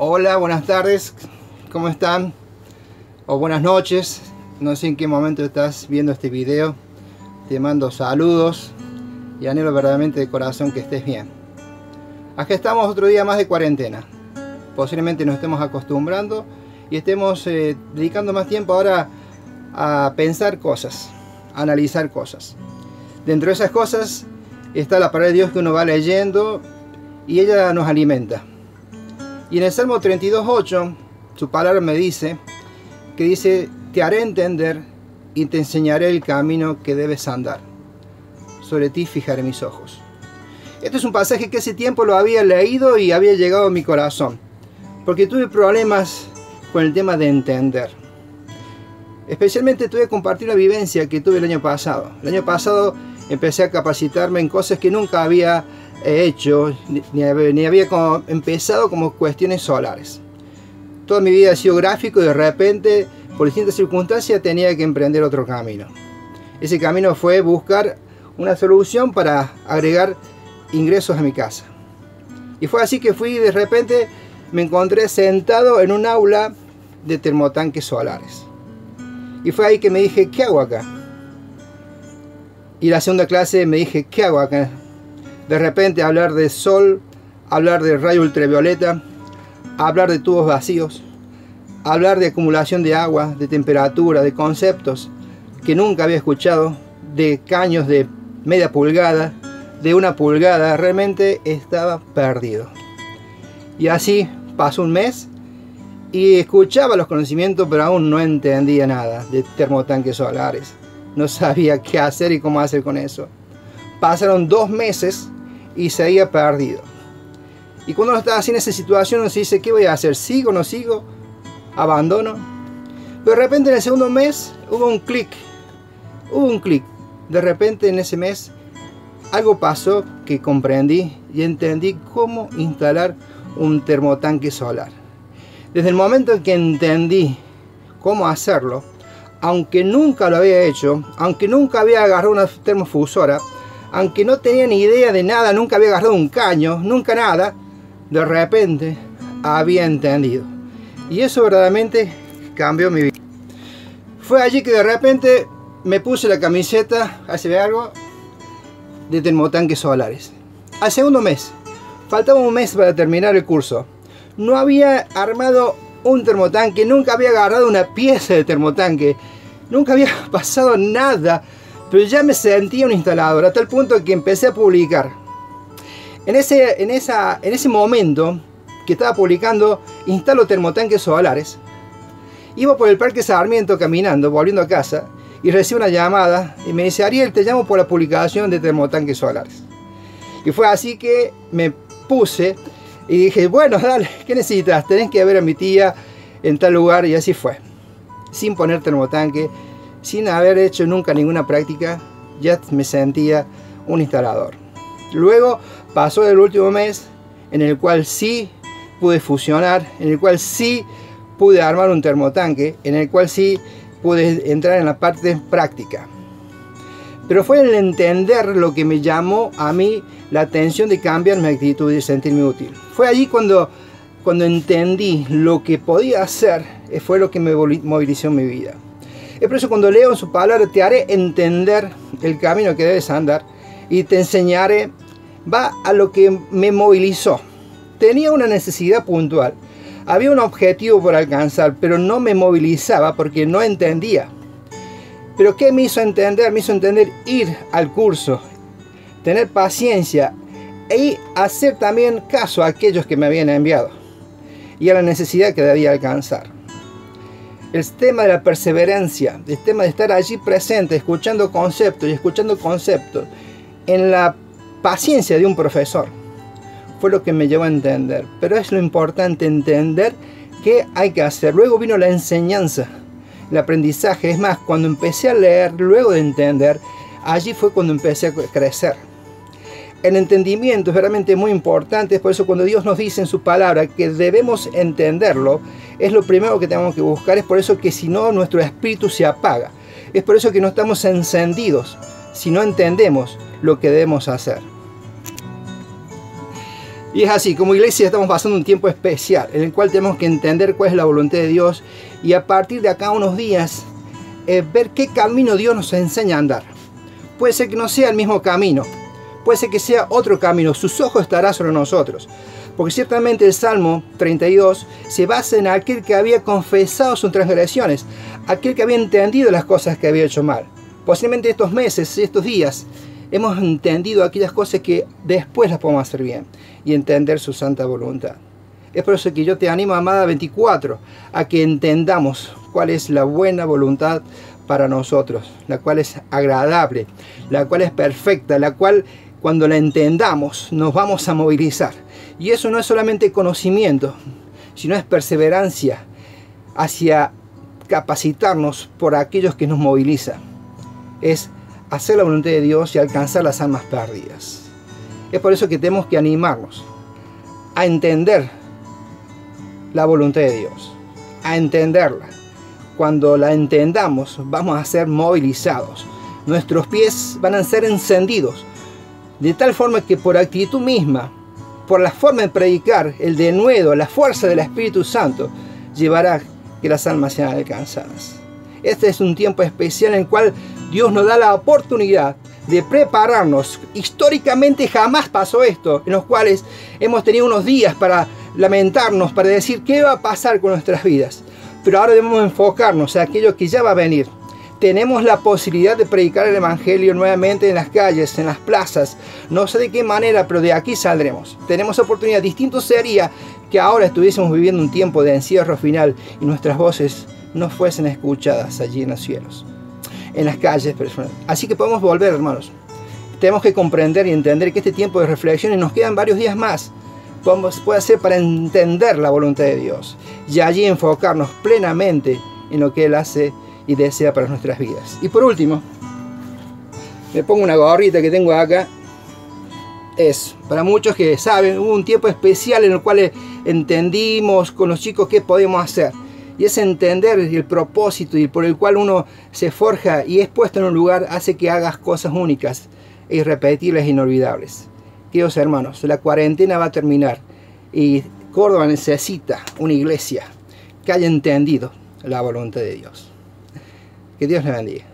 Hola, buenas tardes, ¿cómo están? O buenas noches, no sé en qué momento estás viendo este video. Te mando saludos y anhelo verdaderamente de corazón que estés bien. Acá estamos otro día más de cuarentena. Posiblemente nos estemos acostumbrando y estemos dedicando más tiempo ahora a pensar cosas, a analizar cosas. Dentro de esas cosas está la palabra de Dios que uno va leyendo y ella nos alimenta. Y en el Salmo 32:8, su palabra me dice, te haré entender y te enseñaré el camino que debes andar. Sobre ti fijaré mis ojos. Este es un pasaje que hace tiempo lo había leído y había llegado a mi corazón, porque tuve problemas con el tema de entender. Especialmente tuve que compartir una vivencia que tuve el año pasado. El año pasado empecé a capacitarme en cosas que nunca había hecho, ni había empezado, como cuestiones solares. Toda mi vida ha sido gráfico y de repente, por distintas circunstancias, tenía que emprender otro camino. Ese camino fue buscar una solución para agregar ingresos a mi casa. Y fue así que de repente me encontré sentado en un aula de termotanques solares. Y fue ahí que me dije, ¿qué hago acá? Y la segunda clase me dije, ¿qué hago acá? De repente hablar de sol, hablar de rayo ultravioleta, hablar de tubos vacíos, hablar de acumulación de agua, de temperatura, de conceptos que nunca había escuchado, de caños de media pulgada, de 1 pulgada, realmente estaba perdido. Y así pasó un mes y escuchaba los conocimientos, pero aún no entendía nada de termotanques solares. No sabía qué hacer y cómo hacer con eso. Pasaron 2 meses y seguía perdido. Y cuando uno está así en esa situación, uno se dice, ¿qué voy a hacer? ¿Sigo o no sigo? ¿Abandono? Pero de repente en el segundo mes hubo un clic. Hubo un clic. De repente en ese mes algo pasó que comprendí y entendí cómo instalar un termotanque solar. Desde el momento en que entendí cómo hacerlo, aunque nunca lo había hecho, aunque nunca había agarrado una termofusora, aunque no tenía ni idea de nada, nunca había agarrado un caño, nunca nada, de repente había entendido. Y eso verdaderamente cambió mi vida. Fue allí que de repente me puse la camiseta, hace algo, de termotanques solares. Al segundo mes, faltaba un mes para terminar el curso. No había armado un termotanque, nunca había agarrado una pieza de termotanque, nunca había pasado nada, pero ya me sentía un instalador, a tal punto que empecé a publicar. En ese momento que estaba publicando, instalo termotanques solares, iba por el Parque Sarmiento caminando, volviendo a casa, y recibo una llamada y me dice, Ariel, te llamo por la publicación de termotanques solares. Y fue así que me puse y dije, bueno, dale, ¿qué necesitas? Tenés que ver a mi tía en tal lugar, y así fue. Sin poner termotanque, sin haber hecho nunca ninguna práctica, ya me sentía un instalador. Luego pasó el último mes en el cual sí pude fusionar, en el cual sí pude armar un termotanque, en el cual sí pude entrar en la parte práctica. Pero fue el entender lo que me llamó a mí la atención de cambiar mi actitud y de sentirme útil. Fue allí cuando entendí lo que podía hacer, fue lo que me movilizó en mi vida. Es por eso cuando leo en su palabra, te haré entender el camino que debes andar y te enseñaré, va a lo que me movilizó. Tenía una necesidad puntual, había un objetivo por alcanzar, pero no me movilizaba porque no entendía. Pero ¿qué me hizo entender? Me hizo entender ir al curso, tener paciencia y hacer también caso a aquellos que me habían enviado y a la necesidad que debía alcanzar. El tema de la perseverancia, el tema de estar allí presente, escuchando conceptos y escuchando conceptos en la paciencia de un profesor, fue lo que me llevó a entender. Pero es lo importante, entender qué hay que hacer. Luego vino la enseñanza, el aprendizaje. Es más, cuando empecé a leer, luego de entender, allí fue cuando empecé a crecer. El entendimiento es realmente muy importante. Es por eso cuando Dios nos dice en su palabra que debemos entenderlo, es lo primero que tenemos que buscar. Es por eso que si no, nuestro espíritu se apaga. Es por eso que no estamos encendidos si no entendemos lo que debemos hacer. Y es así, como iglesia estamos pasando un tiempo especial en el cual tenemos que entender cuál es la voluntad de Dios y a partir de acá unos días ver qué camino Dios nos enseña a andar. Puede ser que no sea el mismo camino, puede ser que sea otro camino, sus ojos estarán sobre nosotros. Porque ciertamente el Salmo 32 se basa en aquel que había confesado sus transgresiones, aquel que había entendido las cosas que había hecho mal. Posiblemente estos meses, estos días, hemos entendido aquellas cosas que después las podemos hacer bien y entender su santa voluntad. Es por eso que yo te animo, amada 24, a que entendamos cuál es la buena voluntad para nosotros, la cual es agradable, la cual es perfecta, la cual cuando la entendamos nos vamos a movilizar. Y eso no es solamente conocimiento, sino es perseverancia hacia capacitarnos por aquellos que nos movilizan. Es hacer la voluntad de Dios y alcanzar las almas perdidas. Es por eso que tenemos que animarnos a entender la voluntad de Dios, a entenderla. Cuando la entendamos, vamos a ser movilizados. Nuestros pies van a ser encendidos, de tal forma que por actitud misma, por la forma de predicar, el denuedo, la fuerza del Espíritu Santo, llevará que las almas sean alcanzadas. Este es un tiempo especial en el cual Dios nos da la oportunidad de prepararnos. Históricamente jamás pasó esto, en los cuales hemos tenido unos días para lamentarnos, para decir qué va a pasar con nuestras vidas. Pero ahora debemos enfocarnos en aquello que ya va a venir. Tenemos la posibilidad de predicar el Evangelio nuevamente en las calles, en las plazas. No sé de qué manera, pero de aquí saldremos. Tenemos oportunidad. Distinto sería que ahora estuviésemos viviendo un tiempo de encierro final y nuestras voces no fuesen escuchadas allí en los cielos, en las calles. Así que podemos volver, hermanos. Tenemos que comprender y entender que este tiempo de reflexión, y nos quedan varios días más, puede ser para entender la voluntad de Dios y allí enfocarnos plenamente en lo que Él hace y desea para nuestras vidas. Y por último, me pongo una gorrita que tengo acá. Es para muchos que saben, hubo un tiempo especial en el cual entendimos con los chicos qué podemos hacer, y ese entender el propósito y por el cual uno se forja y es puesto en un lugar hace que hagas cosas únicas e irrepetibles e inolvidables. Queridos hermanos, la cuarentena va a terminar y Córdoba necesita una iglesia que haya entendido la voluntad de Dios. Que Dios le bendiga.